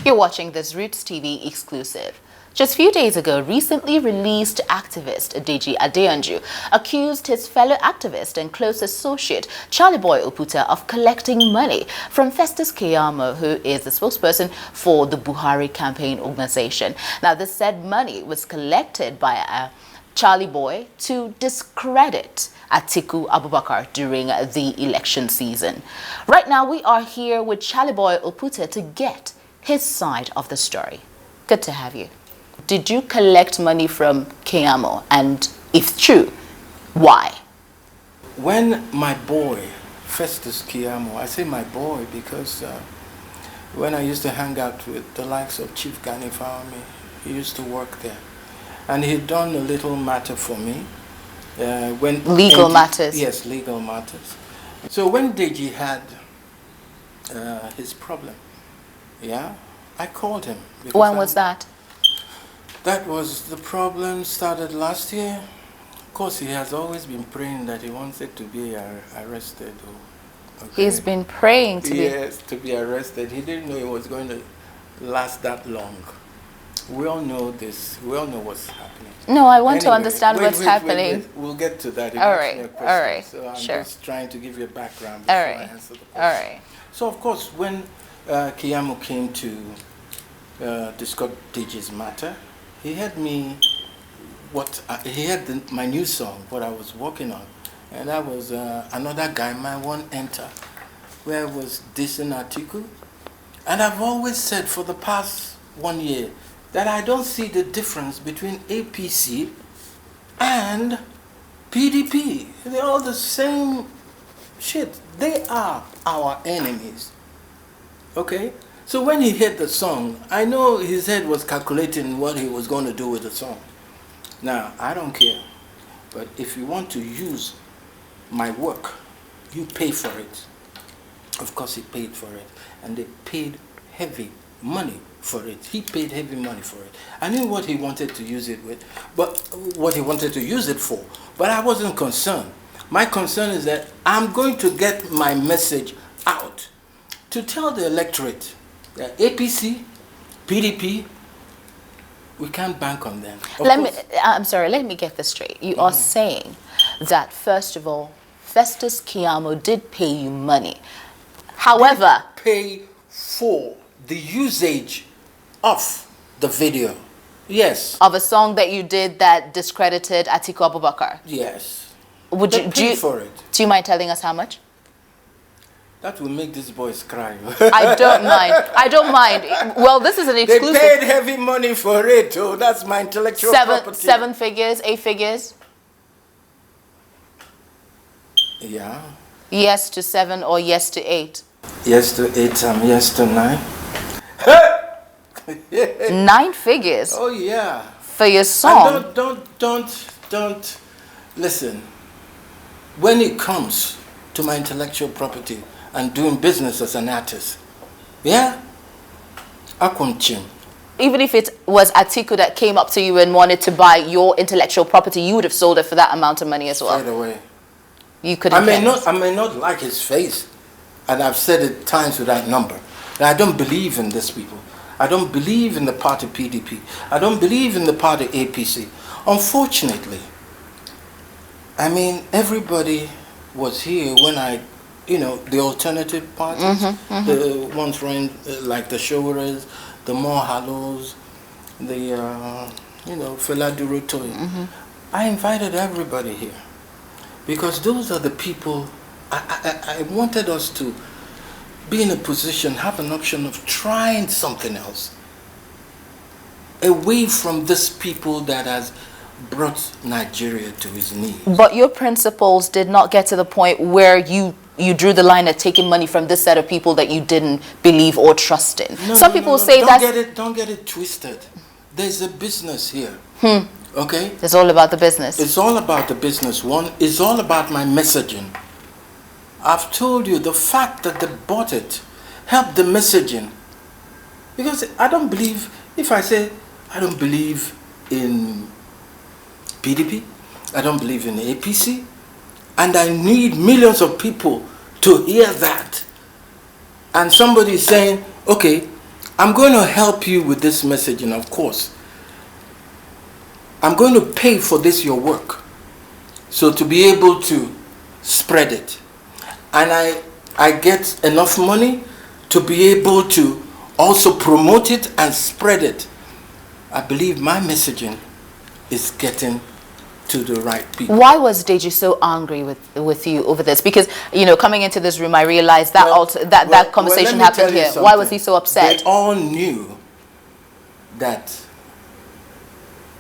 You're watching this Roots TV exclusive. Just a few days ago, recently released activist Deji Adeyanju accused his fellow activist and close associate Charly Boy OPUTA of collecting money from Festus Keyamo, who is the spokesperson for the Buhari campaign organization. Now, this said money was collected by Charly Boy to discredit Atiku Abubakar during the election season. Right now, we are here with Charly Boy OPUTA to get his side of the story. Good to have you. Did you collect money from Keyamo? And if true, why? When my boy, Festus Keyamo, I say my boy because when I used to hang out with the likes of Chief Gani Fahmy, he used to work there. And he'd done a little matter for me. Legal matters? Yes, legal matters. So when Deji had his problem, yeah, I called him. When was that? That was the problem started last year. Of course, he has always been praying that he wants it to be arrested. Okay. He's been praying to to be arrested. He didn't know it was going to last that long. We all know this. We all know what's happening. No, I want to understand what's happening. We'll get to that. All right. All right. So I'm sure. just trying to give you a background before I answer the question. All right. So, of course, when Keyamo came to discuss DJ's matter, he had me, my new song, what I was working on. And that was Another Guy Might Want Enter, where I was dissing Atiku. And I've always said for the past 1 year that I don't see the difference between APC and PDP. They're all the same shit. They are our enemies. Okay? So when he heard the song, I know his head was calculating what he was going to do with the song. Now, I don't care. But if you want to use my work, you pay for it. Of course, he paid for it. And they paid heavy money for it. He paid heavy money for it. I knew what he wanted to use it with, but what he wanted to use it for. But I wasn't concerned. My concern is that I'm going to get my message out to tell the electorate that APC, PDP, we can't bank on them. I'm sorry, let me get this straight. You are saying that, first of all, Festus Keyamo did pay you money. However, pay for the usage of the video. Yes. Of a song that you did that discredited Atiku Abubakar. Yes. Would you pay for it? Do you mind telling us how much? That will make these boys cry. I don't mind. I don't mind. Well, this is an exclusive. They paid heavy money for it. Oh, that's my intellectual property. 7 figures, 8 figures? Yeah. Yes to 7 or yes to 8? Yes to 8 and yes to 9. 9 figures? Oh, yeah. For your song? And don't. Listen. When it comes to my intellectual property and doing business as an artist, yeah, Akunchim. Even if it was Atiku that came up to you and wanted to buy your intellectual property, you would have sold it for that amount of money as well. Straight away. You couldn't. I may not like his face, and I've said it times with that number. And I don't believe in these people. I don't believe in the party PDP. I don't believe in the party APC. Unfortunately, I mean, everybody was here when the alternative parties, the ones running like the Showers, the More Hallows, the, Fela Durotoye. I invited everybody here because those are the people I wanted us to be in a position, have an option of trying something else away from this people that has brought Nigeria to his knees. But your principles did not get to the point where you drew the line at taking money from this set of people that you didn't believe or trust in. Some people say that. Don't get it twisted. There's a business here. Okay? It's all about the business. It's all about the business. One, it's all about my messaging. I've told you the fact that they bought it helped the messaging. Because I don't believe, if I say I don't believe in PDP, I don't believe in APC, and I need millions of people to hear that. And somebody is saying, okay, I'm going to help you with this messaging, of course. I'm going to pay for this, your work. So to be able to spread it. And I get enough money to be able to also promote it and spread it. I believe my messaging is getting to the right people. Why was Deji so angry with you over this? Because, you know, coming into this room, I realized that that conversation happened here. Why was he so upset? They all knew that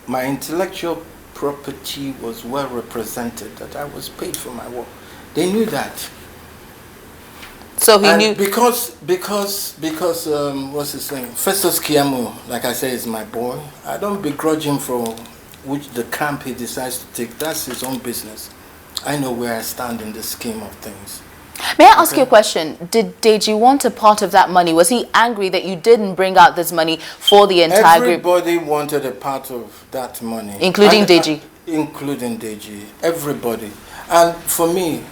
my intellectual property was well represented, that I was paid for my work. They knew that. So he knew because what's his name? Festus Keyamo, like I say, is my boy. I don't begrudge him for which the camp he decides to take. That's his own business. I know where I stand in the scheme of things. May I ask you a question? Did Deji want a part of that money? Was he angry that you didn't bring out this money for the entire group? Everybody wanted a part of that money. Including Deji? Including Deji. Everybody. And for me,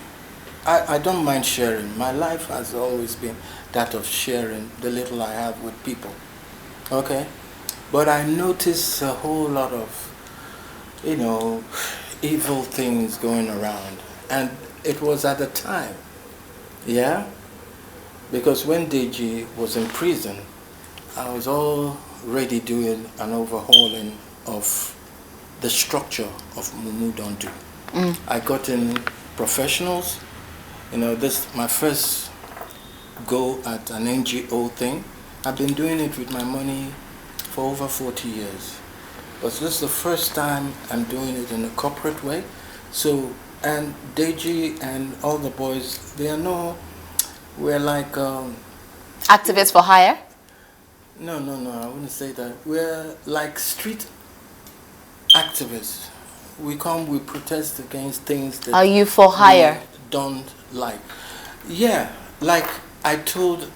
I don't mind sharing. My life has always been that of sharing the little I have with people. Okay? But I noticed a whole lot of, you know, evil things going around. And it was at the time. Yeah? Because when Deji was in prison, I was already doing an overhauling of the structure of Mumu Dondu. I got in professionals. You know, this my first go at an NGO thing. I've been doing it with my money for over 40 years. But this is the first time I'm doing it in a corporate way. So, and Deji and all the boys, we're like... activists for hire? No, I wouldn't say that. We're like street activists. We protest against things that... Are you for hire? Don't like. Yeah, like I told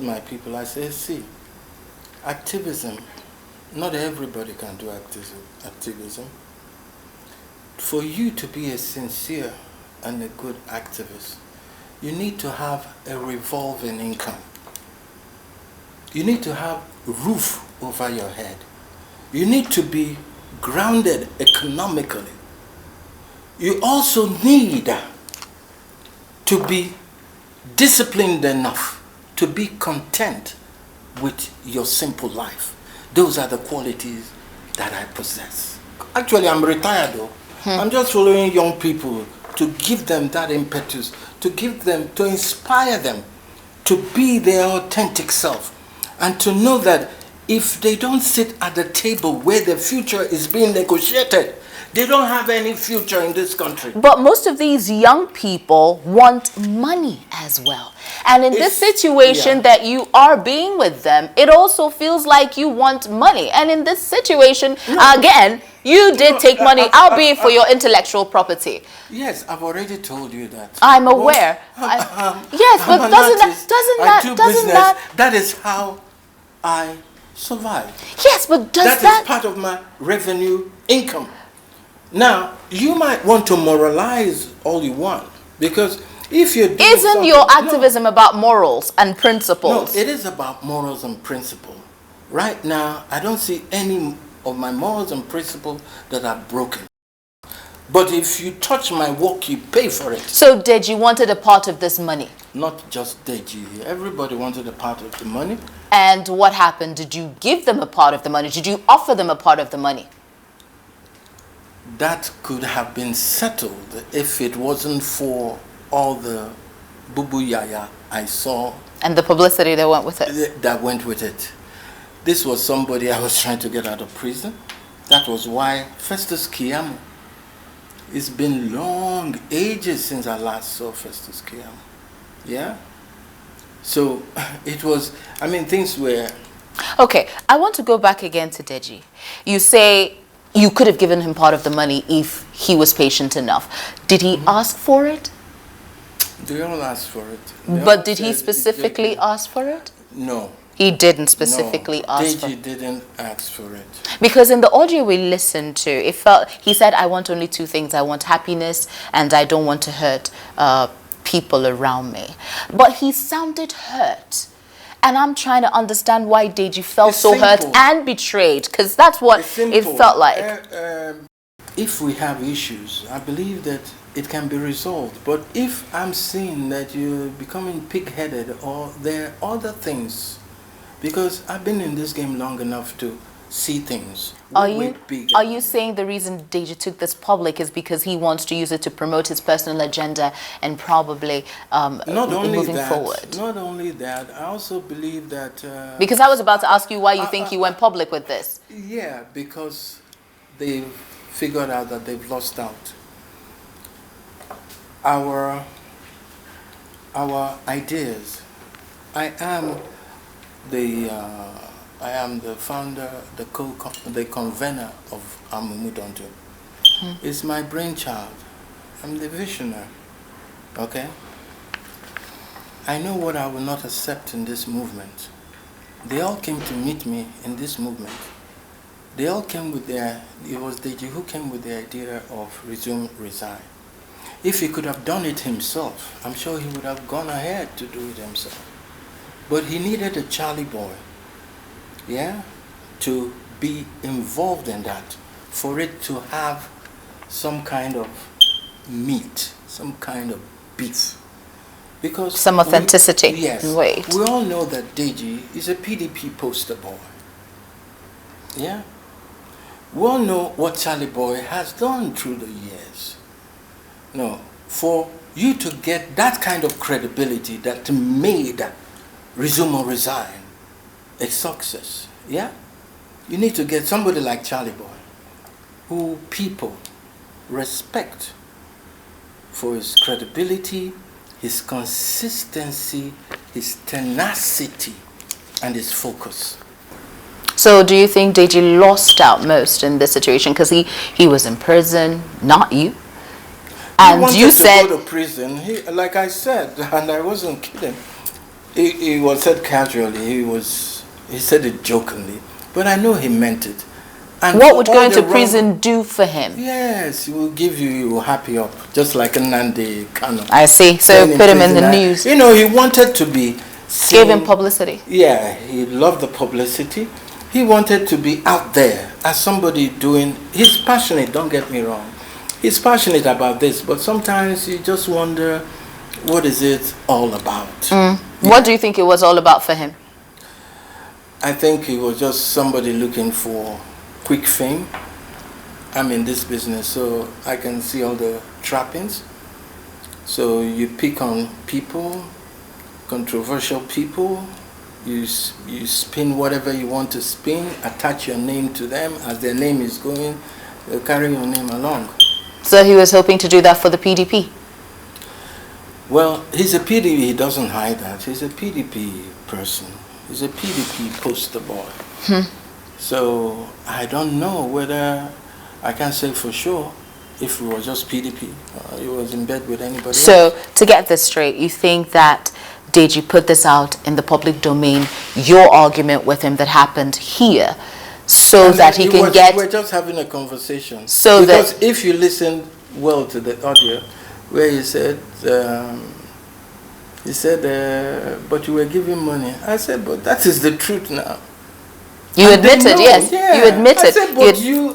my people, I say, see, activism, not everybody can do activism. For you to be a sincere and a good activist, you need to have a revolving income. You need to have a roof over your head. You need to be grounded economically. You also need to be disciplined enough to be content with your simple life. Those are the qualities that I possess. Actually, I'm retired though. I'm just following young people to give them that impetus, to inspire them to be their authentic self, and to know that if they don't sit at the table where the future is being negotiated, they don't have any future in this country. But most of these young people want money as well. And in this situation that you are being with them, it also feels like you want money. And in this situation, again, you did take money, albeit for your intellectual property. Yes, I've already told you that. I'm aware. Yes, but doesn't that is how I survive. Yes, but that is part of my revenue income. Now, you might want to moralize all you want, because if you're doing Isn't your activism about morals and principles? No, it is about morals and principles. Right now, I don't see any of my morals and principles that are broken. But if you touch my work, you pay for it. So Deji wanted a part of this money? Not just Deji. Everybody wanted a part of the money. And what happened? Did you give them a part of the money? Did you offer them a part of the money? That could have been settled if it wasn't for all the boo-boo yaya I saw. And the publicity that went with it. That went with it. This was somebody I was trying to get out of prison. That was why Festus Keyamo. It's been long ages since I last saw Festus Keyamo. Yeah? So it was, I mean, things were... Okay, I want to go back again to Deji. You say you could have given him part of the money if he was patient enough. Did he ask for it? They all asked for it. But did he specifically ask for it? No. He didn't specifically ask for it? Deji didn't ask for it. Because in the audio we listened to, he said, I want only two things. I want happiness and I don't want to hurt people around me. But he sounded hurt. And I'm trying to understand why Deji felt It's so hurt simple. and betrayed, because that's what it felt like. If we have issues, I believe that it can be resolved. But if I'm seeing that you're becoming pig-headed, or there are other things, because I've been in this game long enough to see things. Are you saying the reason Deji took this public is because he wants to use it to promote his personal agenda and probably moving forward? Not only that, I also believe that... because I was about to ask you why you think he went public with this. Yeah, because they figured out that they've lost out. Our ideas. I am the founder, the convener of Amumudonto. It's my brainchild. I'm the visionary. Okay? I know what I will not accept in this movement. They all came to meet me in this movement. They all came with it was Deji who came with the idea of resume, resign. If he could have done it himself, I'm sure he would have gone ahead to do it himself. But he needed a Charly Boy, yeah, to be involved in that, for it to have some kind of meat, some kind of beef. Because some authenticity. Yes. Wait. We all know that Deji is a PDP poster boy. Yeah? We all know what Charly Boy has done through the years. No, for you to get that kind of credibility that made Resume or Resign a success, yeah? You need to get somebody like Charly Boy, who people respect for his credibility, his consistency, his tenacity, and his focus. So do you think Deji lost out most in this situation because he was in prison, not you? And you said to go to prison. Like I said, and I wasn't kidding. He was said casually. He said it jokingly, but I know he meant it. And what would going to prison do for him? Yes, it will give you, it will happy up, just like a Nandi Kano. I see. So put him in the news. You know, he wanted to be seen. Gave him publicity. Yeah, he loved the publicity. He wanted to be out there as somebody doing. He's passionate. Don't get me wrong. He's passionate about this, but sometimes you just wonder, what is it all about? Yeah. What do you think it was all about for him? I think he was just somebody looking for quick fame. I'm in this business, so I can see all the trappings. So you pick on people, controversial people, you spin whatever you want to spin, attach your name to them. As their name is going, they'll carry your name along. So he was hoping to do that for the PDP? Well, he's a PDP, he doesn't hide that. He's a PDP person. He's a PDP poster boy. So I don't know whether, I can't say for sure if it was just PDP, he was in bed with anybody else. So to get this straight, you think that Deji put this out in the public domain, your argument with him that happened here, so that he can get... We're just having a conversation. So because if you listen well to the audio, where he said, but you were giving money. I said, but that is the truth now. You admitted, yes. Yeah. You admitted. I said, but you,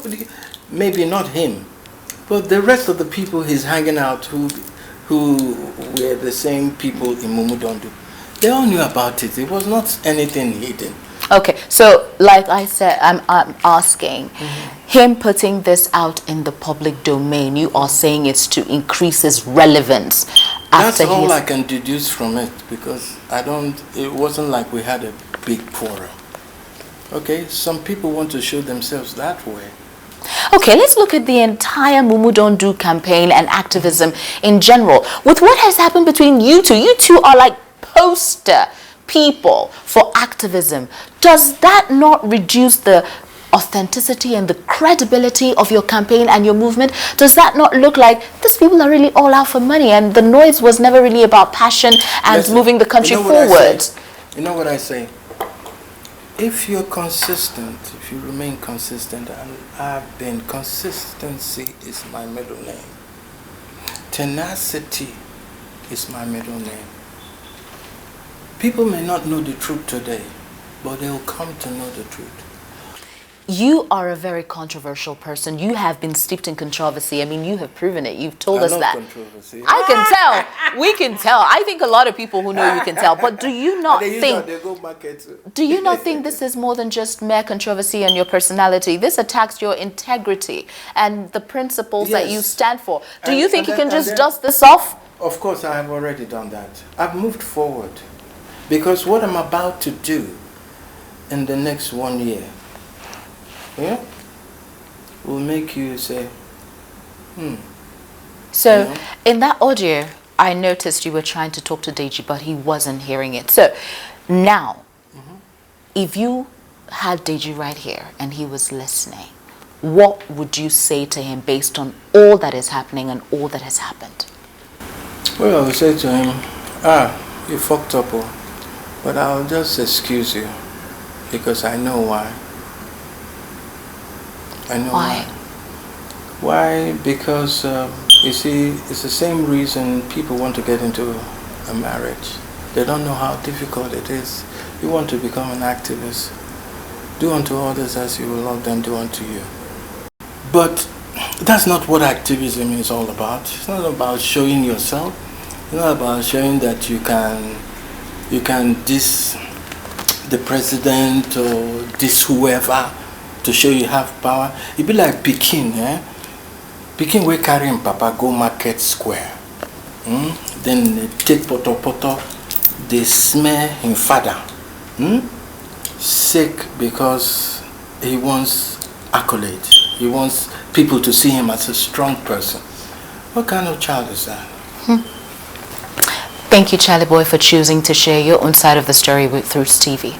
maybe not him, but the rest of the people he's hanging out who were the same people in Mumudondu, they all knew about it. It was not anything hidden. Okay, so like I said, I'm asking, him putting this out in the public domain, you are saying it's to increase his relevance. That's all I can deduce from it, because it wasn't like we had a big quarrel. Okay, some people want to show themselves that way. Okay, let's look at the entire Mumudondu campaign and activism in general. With what has happened between you two are like poster people for activism. Does that not reduce the authenticity and the credibility of your campaign and your movement? Does that not look like these people are really all out for money and the noise was never really about passion and moving the country forward? You know what I say? If you're consistent, if you remain consistent, and I've been, consistency is my middle name. Tenacity is my middle name. People may not know the truth today, but they will come to know the truth. You are a very controversial person. You have been steeped in controversy. I mean, you have proven it. You've told us that. Controversy. I can tell. We can tell. I think a lot of people who know you can tell. But do you not think... Do you not think this is more than just mere controversy and your personality? This attacks your integrity and the principles that you stand for. Do you think you can just dust this off? Of course, I have already done that. I've moved forward. Because what I'm about to do in the next 1 year, will make you say, So, in that audio, I noticed you were trying to talk to Deji, but he wasn't hearing it. So, now, if you had Deji right here and he was listening, what would you say to him based on all that is happening and all that has happened? Well, I would say to him, you fucked up, but I'll just excuse you because I know why. I know why. Why? Because, you see, it's the same reason people want to get into a marriage. They don't know how difficult it is. You want to become an activist. Do unto others as you will love them do unto you. But that's not what activism is all about. It's not about showing yourself. It's not about showing that you can diss the president or diss whoever to show you have power. It be like Pikin, Pikin we carry him papa go market square. Then they take poto, they smear him father. Sick because he wants accolade. He wants people to see him as a strong person. What kind of child is that? Thank you, Charly Boy, for choosing to share your own side of the story through TV.